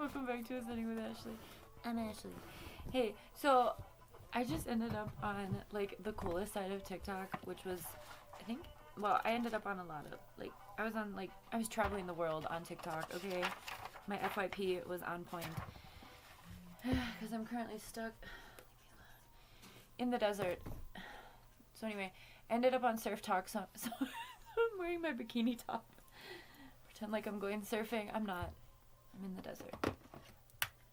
Welcome back to Sitting with Ashley. I'm Ashley. Hey, so I just ended up on like the coolest side of TikTok, which was, I ended up on a lot of I was traveling the world on TikTok. Okay, my FYP was on point because I'm currently stuck in the desert. So anyway, I ended up on Surf Talk. So I'm wearing my bikini top. Pretend like I'm going surfing. I'm not. I'm in the desert.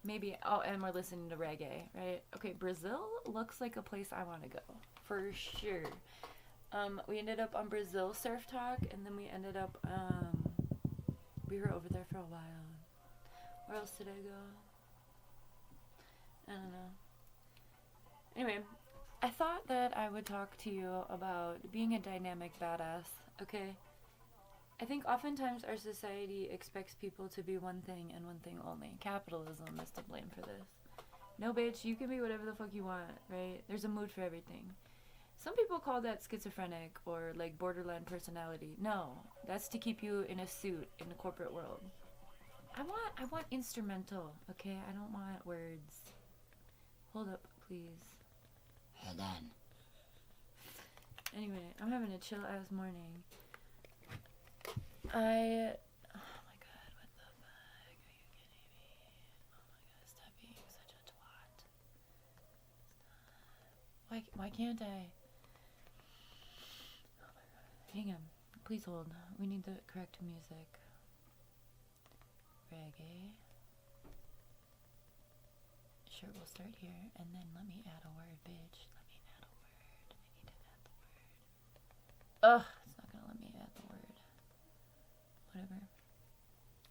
Maybe. Oh, and we're listening to reggae, right? Okay, Brazil looks like a place I want to go for sure. We ended up on Brazil Surf Talk, and then we ended up. We were over there for a while. Where else did I go? I don't know. Anyway, I thought that I would talk to you about being a dynamic badass. Okay. I think oftentimes our society expects people to be one thing and one thing only. Capitalism is to blame for this. No, bitch, you can be whatever the fuck you want, right? There's a mood for everything. Some people call that schizophrenic or like borderline personality. No, that's to keep you in a suit in the corporate world. I want instrumental, okay? I don't want words. Hold up, please. Hold on. Anyway, I'm having a chill ass morning. Oh my god, what the fuck? Are you kidding me? Oh my god, stop being such a twat. Stop. Why can't I? Oh my god. Hang on. Please hold. We need the correct music. Reggae. Sure, we'll start here, and then let me add a word, bitch. Let me add a word. I need to add the word. Ugh, it's not gonna let me add the word. Whatever.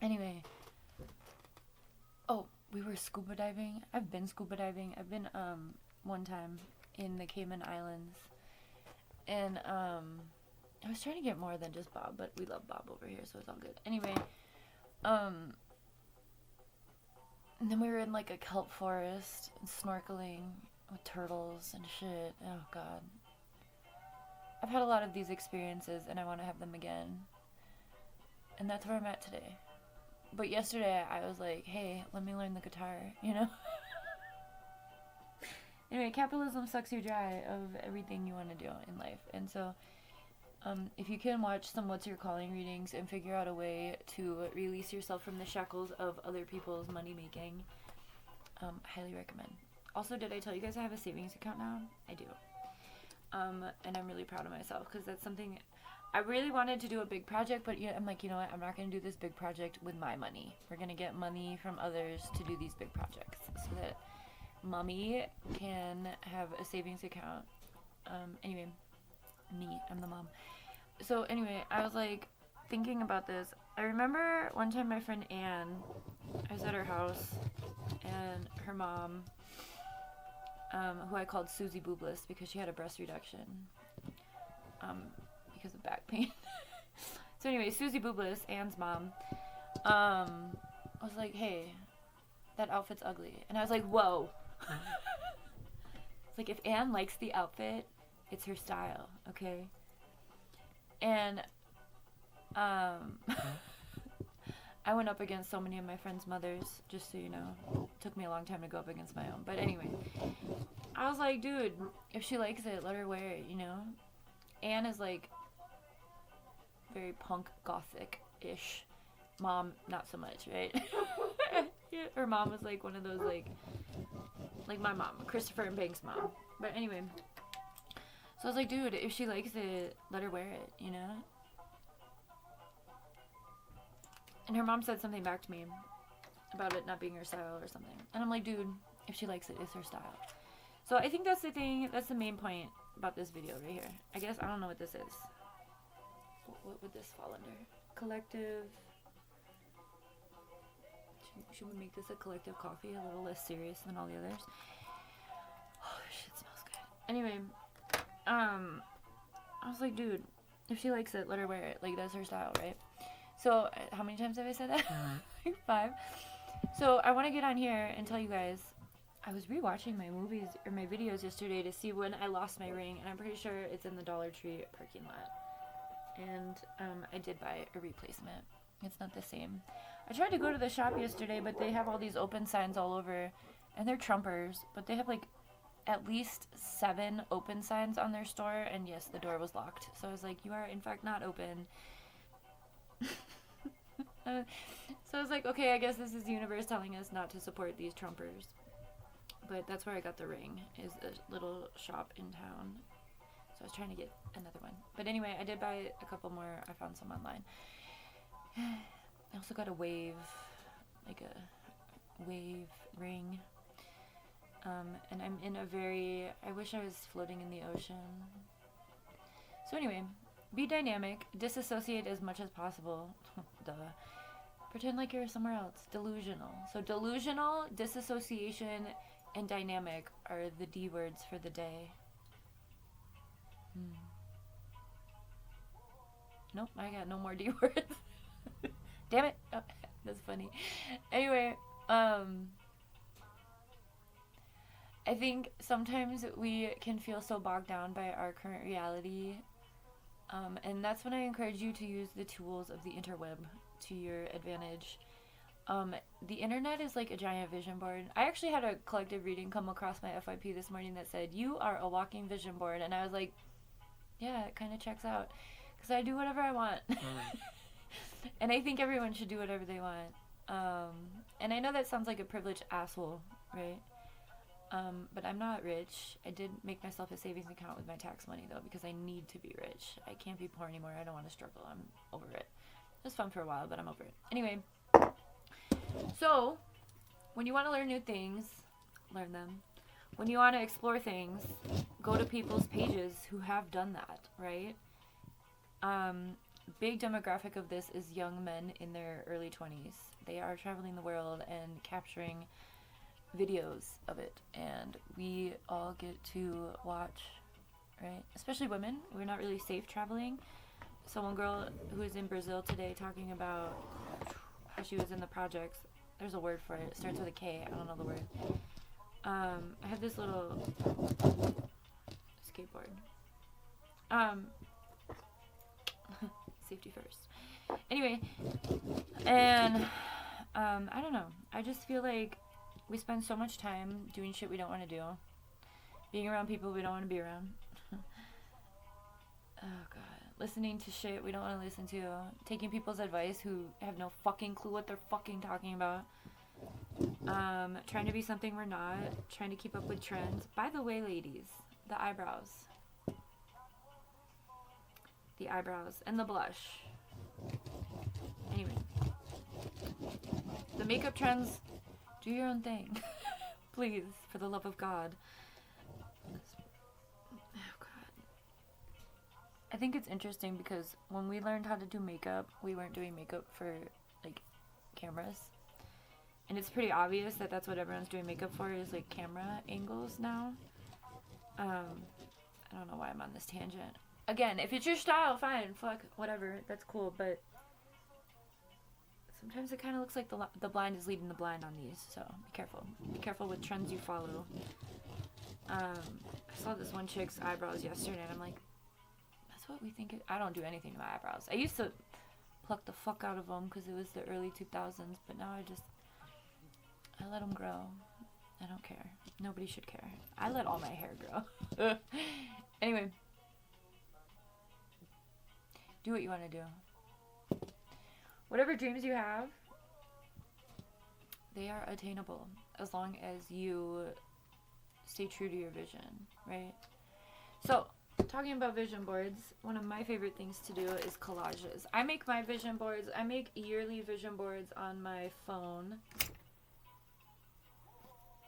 Anyway. Oh, we were scuba diving. I've been scuba diving. I've been, one time in the Cayman Islands. And, I was trying to get more than just Bob, but we love Bob over here, so it's all good. Anyway, and then we were in, like, a kelp forest and snorkeling with turtles and shit. Oh, God. I've had a lot of these experiences, and I want to have them again. And that's where I'm at today. But yesterday, I was like, hey, let me learn the guitar, you know? Anyway, capitalism sucks you dry of everything you want to do in life. And so, if you can watch some What's Your Calling readings and figure out a way to release yourself from the shackles of other people's money making, highly recommend. Also, did I tell you guys I have a savings account now? I do. And I'm really proud of myself because that's something I really wanted to do, a big project, but I'm like, you know what? I'm not going to do this big project with my money. We're going to get money from others to do these big projects so that mommy can have a savings account. Anyway, I'm the mom. So anyway, I was like thinking about this. I remember one time my friend Anne, I was at her house, and her mom, who I called Susie Boobless because she had a breast reduction, because of back pain. So anyway, Susie Boobless, Anne's mom, was like, hey, that outfit's ugly. And I was like, whoa. It's like, if Anne likes the outfit, it's her style, okay? And I went up against so many of my friends' mothers, just so you know. It took me a long time to go up against my own. But anyway, I was like, dude, if she likes it, let her wear it, you know? Anne is like very punk gothic-ish. Mom, not so much, right? Yeah, her mom was like one of those like my mom, Christopher and Banks' mom. But anyway, so I was like, dude, if she likes it, let her wear it, you know? And her mom said something back to me about it not being her style or something. And I'm like, dude, if she likes it, it's her style. So I think that's the thing, that's the main point about this video right here. I guess, I don't know what this is. What would this fall under? Collective. Should we make this a collective coffee? A little less serious than all the others. Oh, shit smells good. Anyway, I was like, dude, if she likes it, let her wear it. Like, that's her style, right? So, how many times have I said that? Like 5. So, I want to get on here and tell you guys, I was rewatching my movies, or my videos yesterday to see when I lost my ring, and I'm pretty sure it's in the Dollar Tree parking lot. And, I did buy a replacement. It's not the same. I tried to go to the shop yesterday, but they have all these open signs all over, and they're Trumpers, but they have like at least 7 open signs on their store, and yes, the door was locked. So I was like, you are in fact not open. So I was like, okay, I guess this is the universe telling us not to support these Trumpers. But that's where I got the ring, is a little shop in town. So I was trying to get another one. But anyway, I did buy a couple more. I found some online. I also got a wave, like a wave ring. And I'm in a very, I wish I was floating in the ocean. So anyway, be dynamic, disassociate as much as possible. Duh. Pretend like you're somewhere else. Delusional. So delusional, disassociation, and dynamic are the D words for the day. Nope, I got no more D words. Damn it. Oh, that's funny. Anyway, I think sometimes we can feel so bogged down by our current reality. And that's when I encourage you to use the tools of the interweb to your advantage. The internet is like a giant vision board. I actually had a collective reading come across my FYP this morning that said, you are a walking vision board. And I was like, yeah, it kind of checks out. Because I do whatever I want. And I think everyone should do whatever they want. And I know that sounds like a privileged asshole, right? But I'm not rich. I did make myself a savings account with my tax money, though, because I need to be rich. I can't be poor anymore. I don't want to struggle. I'm over it. It was fun for a while, but I'm over it. Anyway, so when you want to learn new things, learn them. When you want to explore things, go to people's pages who have done that, right? Big demographic of this is young men in their early 20s. They are traveling the world and capturing videos of it, and we all get to watch, right? Especially women. We're not really safe traveling. So one girl who was in Brazil today talking about how she was in the projects. There's a word for it. It starts with a K. I don't know the word. I have this little skateboard. Safety first. Anyway, and I don't know. I just feel like we spend so much time doing shit we don't want to do, being around people we don't want to be around. Oh god. Listening to shit we don't want to listen to, taking people's advice who have no fucking clue what they're fucking talking about, trying to be something we're not, trying to keep up with trends. By the way, ladies, the eyebrows and the blush. Anyway, the makeup trends, do your own thing. Please, for the love of God. I think it's interesting because when we learned how to do makeup, we weren't doing makeup for, like, cameras. And it's pretty obvious that that's what everyone's doing makeup for, is, like, camera angles now. I don't know why I'm on this tangent. Again, if it's your style, fine, fuck, whatever, that's cool, but sometimes it kind of looks like the blind is leading the blind on these, so be careful. Be careful with trends you follow. I saw this one chick's eyebrows yesterday, and I'm like, what we think I don't do anything to my eyebrows. I used to pluck the fuck out of them because it was the early 2000s, but now I let them grow. I don't care. Nobody should care. I let all my hair grow. Anyway, do what you want to do. Whatever dreams you have, they are attainable as long as you stay true to your vision, right? So, talking about vision boards, one of my favorite things to do is collages. I make my vision boards. I make yearly vision boards on my phone.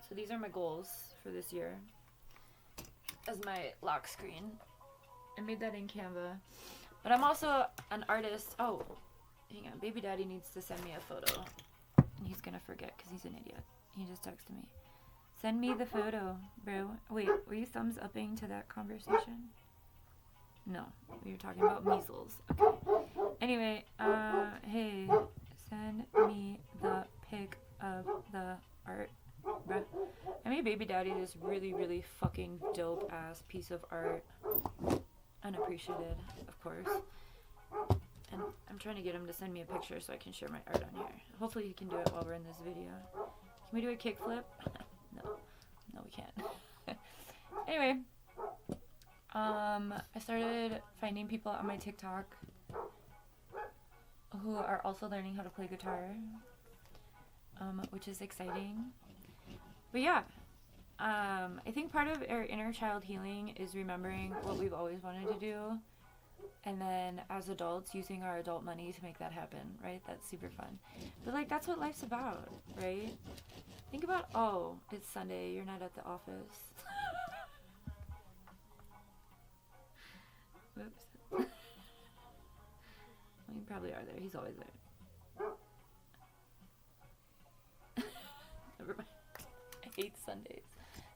So these are my goals for this year as my lock screen. I made that in Canva. But I'm also an artist. Oh, hang on. Baby daddy needs to send me a photo. And he's going to forget because he's an idiot. He just texted me. Send me the photo, bro. Wait, were you thumbs upping to that conversation? No, we were talking about measles. Okay. Anyway, hey, send me the pic of the art, bruh. I made Baby Daddy this really, really fucking dope ass piece of art. Unappreciated, of course. And I'm trying to get him to send me a picture so I can share my art on here. Hopefully he can do it while we're in this video. Can we do a kickflip? No, we can't. Anyway, I started finding people on my TikTok who are also learning how to play guitar, which is exciting. But yeah, I think part of our inner child healing is remembering what we've always wanted to do, and then as adults using our adult money to make that happen, right? That's super fun. But like, that's what life's about, right? Think about, oh, it's Sunday, you're not at the office. Whoops. Well, you probably are there. He's always there. Never mind. I hate Sundays.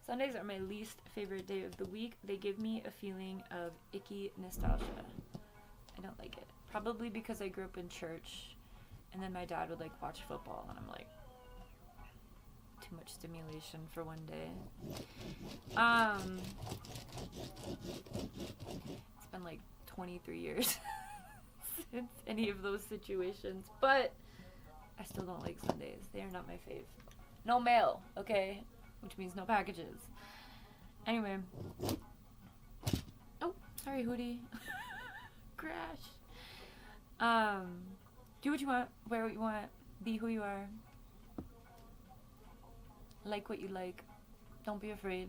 Sundays are my least favorite day of the week. They give me a feeling of icky nostalgia. I don't like it. Probably because I grew up in church, and then my dad would like watch football, and I'm like, too much stimulation for one day. It's been like 23 years since any of those situations, but I still don't like Sundays. They are not my fave. No mail, okay? Which means no packages. Anyway. Oh, sorry, Hootie. Crash. Do what you want, wear what you want, be who you are. Like what you like. Don't be afraid.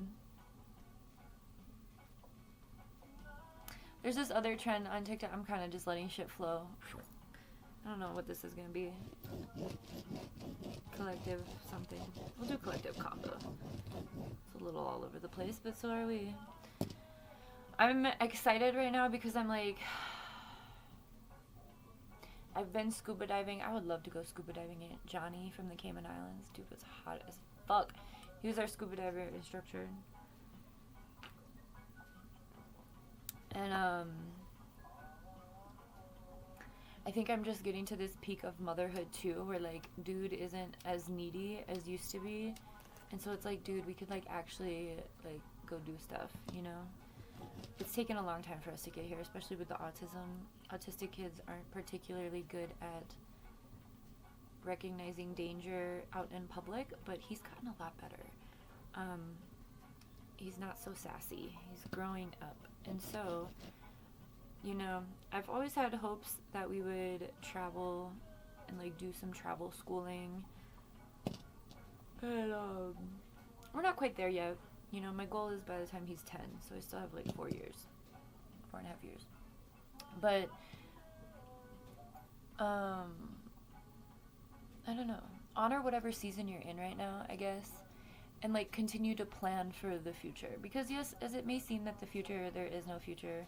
There's this other trend on TikTok. I'm kind of just letting shit flow. I don't know what this is going to be. Collective something. We'll do collective combo. It's a little all over the place, but so are we. I'm excited right now because I'm like, I've been scuba diving. I would love to go scuba diving. Johnny from the Cayman Islands. Dude was hot as fuck. He was our scuba diver instructor. And I think I'm just getting to this peak of motherhood too, where like dude isn't as needy as used to be, and so it's like, dude, we could like actually like go do stuff, you know? It's taken a long time for us to get here, especially with the autism. Autistic kids aren't particularly good at recognizing danger out in public, but he's gotten a lot better. He's not so sassy. He's growing up. And so, you know, I've always had hopes that we would travel and like do some travel schooling. And we're not quite there yet. You know, my goal is by the time he's 10, so I still have like 4 years. 4.5 years. But I don't know. Honor whatever season you're in right now, I guess. And like continue to plan for the future. Because yes, as it may seem that the future, there is no future.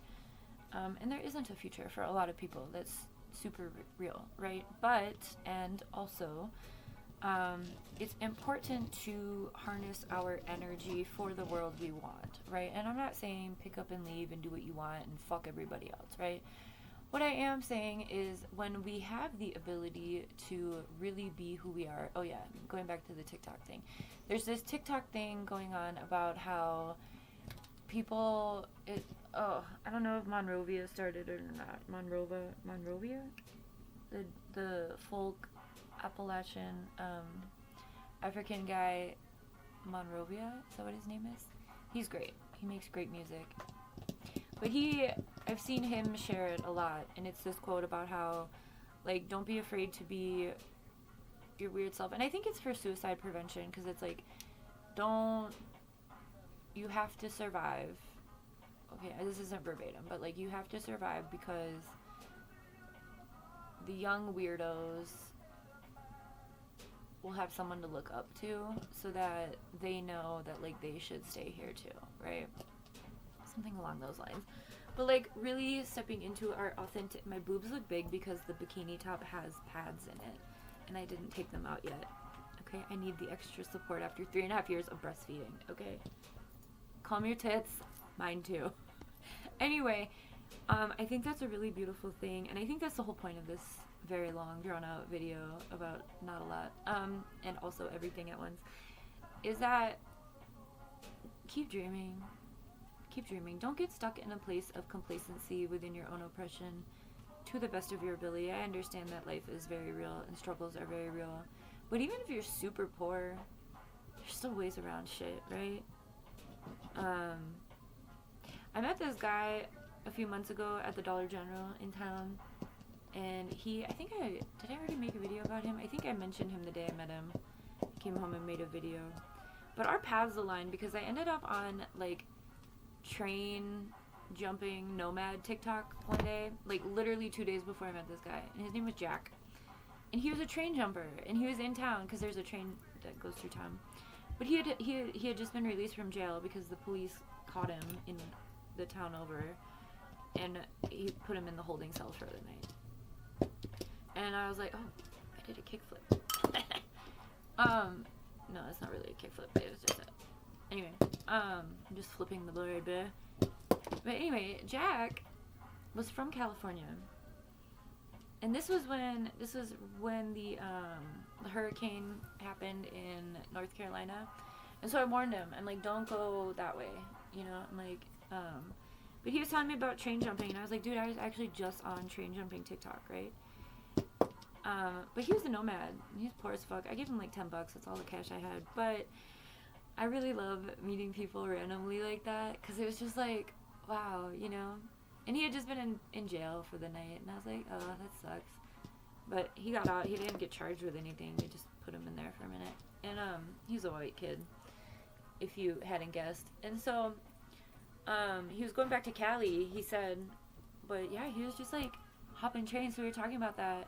And there isn't a future for a lot of people. That's super real, right? But, and also, it's important to harness our energy for the world we want, right? And I'm not saying pick up and leave and do what you want and fuck everybody else, right? What I am saying is when we have the ability to really be who we are. Oh yeah, going back to the TikTok thing. There's this TikTok thing going on about how people, I don't know if Monrovia started it or not. Monrovia? The folk Appalachian African guy, Monrovia, is that what his name is? He's great. He makes great music. But I've seen him share it a lot, and it's this quote about how, like, don't be afraid to be your weird self. And I think it's for suicide prevention, because it's like, you have to survive. Okay, this isn't verbatim, but like, you have to survive because the young weirdos will have someone to look up to so that they know that like they should stay here too, right? Something along those lines. But like really stepping into our authentic, my boobs look big because the bikini top has pads in it and I didn't take them out yet. Okay, I need the extra support after 3.5 years of breastfeeding. Okay, calm your tits, mine too. Anyway, I think that's a really beautiful thing, and I think that's the whole point of this very long, drawn-out video about not a lot, and also everything at once, is that keep dreaming. Keep dreaming. Don't get stuck in a place of complacency within your own oppression to the best of your ability. I understand that life is very real and struggles are very real. But even if you're super poor, there's still ways around shit, right? I met this guy a few months ago at the Dollar General in town. And did I already make a video about him? I think I mentioned him the day I met him. I came home and made a video. But our paths aligned because I ended up on, like, train jumping nomad TikTok one day. Like, literally 2 days before I met this guy. And his name was Jack. And he was a train jumper. And he was in town because there's a train that goes through town. But he had just been released from jail because the police caught him in the town over. And he put him in the holding cell for the night. And I was like, oh, I did a kickflip. No, it's not really a kickflip. It was just anyway, I'm just flipping the blurry bit. But anyway, Jack was from California. And this was when the hurricane happened in North Carolina. And so I warned him. I'm like, don't go that way. You know, I'm like, but he was telling me about train jumping. And I was like, dude, I was actually just on train jumping TikTok, right? But he was a nomad. He's poor as fuck. I gave him like $10. That's all the cash I had. But I really love meeting people randomly like that. Because it was just like, wow, you know. And he had just been in jail for the night. And I was like, oh, that sucks. But he got out. He didn't get charged with anything. They just put him in there for a minute. And he was a white kid, if you hadn't guessed. And so he was going back to Cali, he said. But yeah, he was just like hopping trains. So we were talking about that.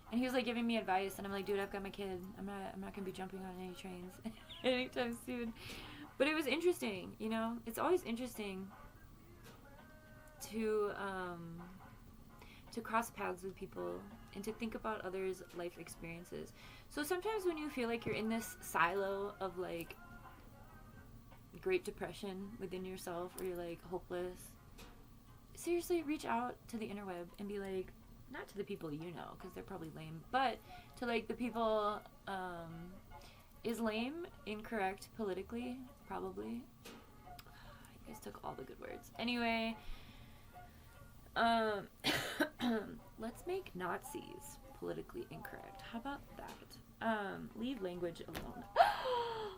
And he was like giving me advice, and I'm like, dude, I've got my kid. I'm not gonna be jumping on any trains anytime soon. But it was interesting, you know. It's always interesting to cross paths with people and to think about others' life experiences. So sometimes when you feel like you're in this silo of like Great Depression within yourself, or you're like hopeless, seriously reach out to the interweb and be like, not to the people you know, because they're probably lame, but to like the people, is lame incorrect politically? Probably. You guys took all the good words. Anyway, let's make Nazis politically incorrect. How about that? Leave language alone.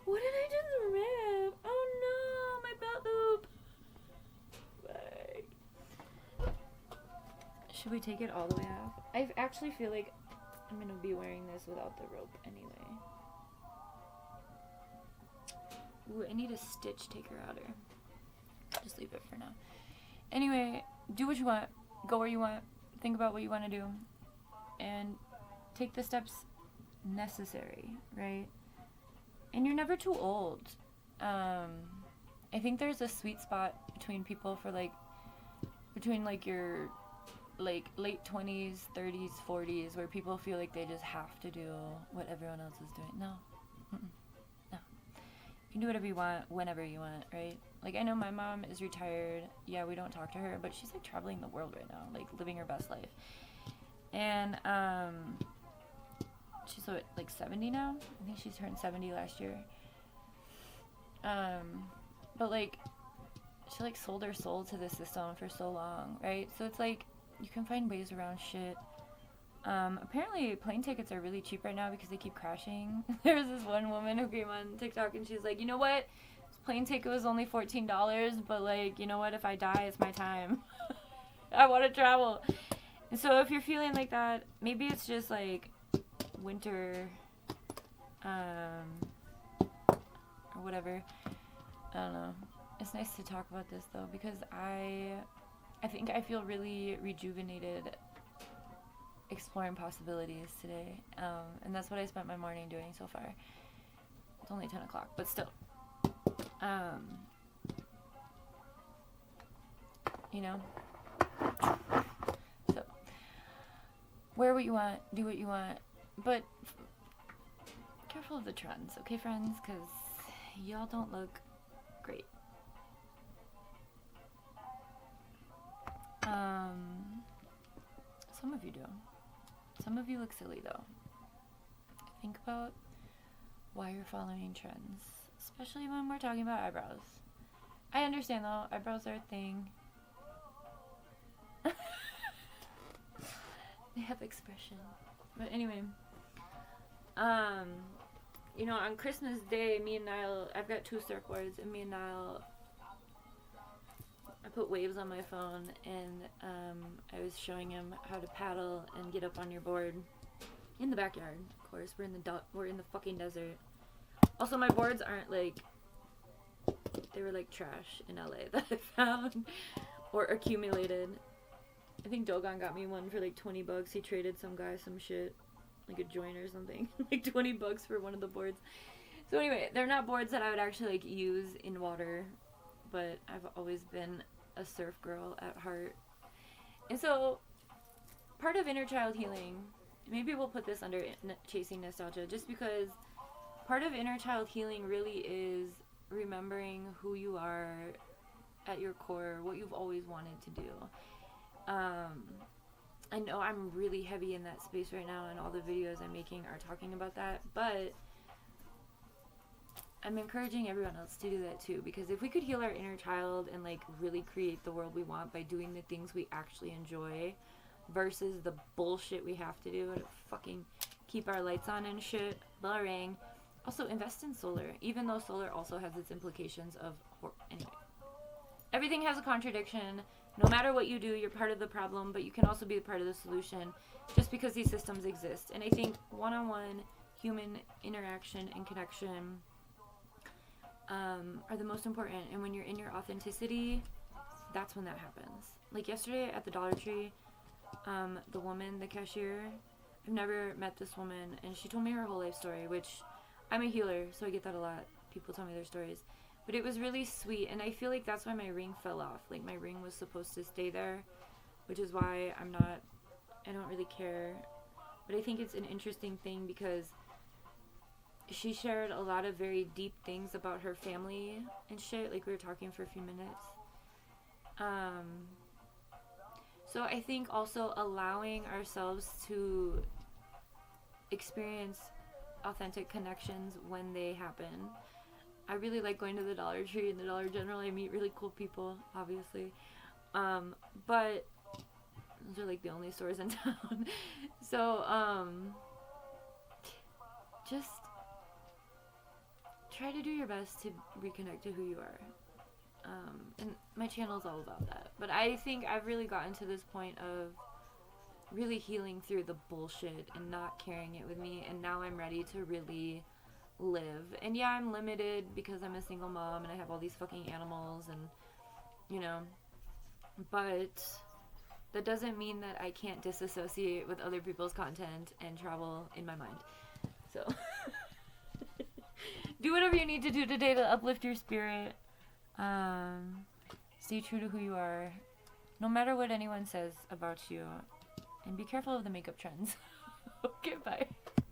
What did I just rip? Oh no, my belt loop. Should we take it all the way off? I actually feel like I'm going to be wearing this without the rope anyway. Ooh, I need a stitch taker outer. Just leave it for now. Anyway, do what you want. Go where you want. Think about what you want to do. And take the steps necessary, right? And you're never too old. I think there's a sweet spot between people for between your like late 20s, 30s, 40s, where people feel like they just have to do what everyone else is doing. No. No. You can do whatever you want, whenever you want, right? Like, I know my mom is retired. Yeah, we don't talk to her, but she's like traveling the world right now, like living her best life. And she's like 70 now. I think she's turned 70 last year. But like, she like sold her soul to the system for so long, right? So it's like, you can find ways around shit. Apparently plane tickets are really cheap right now because they keep crashing. There was this one woman who came on TikTok and she's like, you know what? This plane ticket was only $14, but like, you know what? If I die, it's my time. I want to travel. And so if you're feeling like that, maybe it's just like winter, or whatever. I don't know. It's nice to talk about this though, because I think I feel really rejuvenated exploring possibilities today. And that's what I spent my morning doing so far. It's only 10 o'clock, but still. You know? So, wear what you want, do what you want, but careful of the trends, okay, friends? Because y'all don't look great. Some of you do. Some of you look silly, though. Think about why you're following trends, especially when we're talking about eyebrows. I understand, though. Eyebrows are a thing. They have expression. But anyway, you know, on Christmas Day, me and Niall, I've got 2 surfboards, and me and Niall, I put waves on my phone, and I was showing him how to paddle and get up on your board in the backyard. Of course, we're in the fucking desert. Also, my boards aren't like, they were like trash in LA that I found or accumulated. I think Dogon got me one for like $20. He traded some guy some shit, like a joint or something, like $20 for one of the boards. So anyway, they're not boards that I would actually like use in water, but I've always been a surf girl at heart. And so part of inner child healing, maybe we'll put this under chasing nostalgia, just because part of inner child healing really is remembering who you are at your core, what you've always wanted to do. I know I'm really heavy in that space right now, and all the videos I'm making are talking about that, but I'm encouraging everyone else to do that too, because if we could heal our inner child and like really create the world we want by doing the things we actually enjoy versus the bullshit we have to do to fucking keep our lights on and shit, boring. Also, invest in solar, even though solar also has its implications of anyway. Everything has a contradiction. No matter what you do, you're part of the problem, but you can also be a part of the solution just because these systems exist. And I think one-on-one human interaction and connection are the most important. And when you're in your authenticity, that's when that happens. Like yesterday at the Dollar Tree, the woman, the cashier, I've never met this woman, and she told me her whole life story, which I'm a healer, so I get that a lot. People tell me their stories. But it was really sweet, and I feel like that's why my ring fell off. Like, my ring was supposed to stay there, which is why I don't really care. But I think it's an interesting thing because she shared a lot of very deep things about her family and shit. Like, we were talking for a few minutes. So I think also allowing ourselves to experience authentic connections when they happen. I really like going to the Dollar Tree and the Dollar General. I meet really cool people, obviously. But those are like the only stores in town. So, just try to do your best to reconnect to who you are. And my channel is all about that. But I think I've really gotten to this point of really healing through the bullshit and not carrying it with me. And now I'm ready to really live. And yeah, I'm limited because I'm a single mom and I have all these fucking animals and, you know, but that doesn't mean that I can't disassociate with other people's content and travel in my mind. So do whatever you need to do today to uplift your spirit. Stay true to who you are, no matter what anyone says about you, and be careful of the makeup trends. Okay, bye.